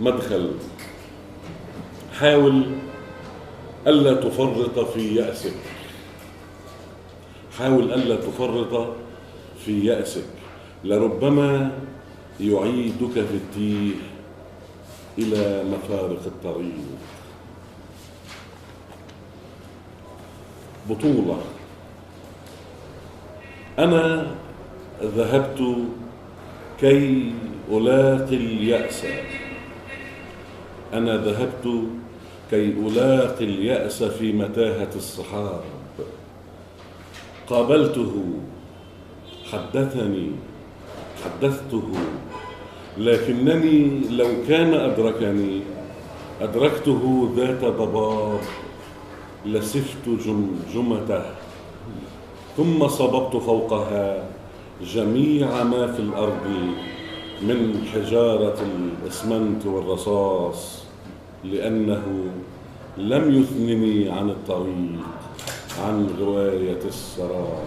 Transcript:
مدخل. حاول ألا تفرط في يأسك، حاول ألا تفرط في يأسك، لربما يعيدك في التيه إلى مفارق الطريق. بطولة. أنا ذهبت كي ألاقي اليأس، أنا ذهبت كي ألاقي اليأس في متاهة الصحاب. قابلته، حدثته، لكنني لو كان أدركني أدركته ذات ضباب لسفت جمجمته، ثم صببت فوقها جميع ما في الأرض من حجارة الإسمنت والرصاص، لأنه لم يثنني عن الطريق، عن غواية السراب.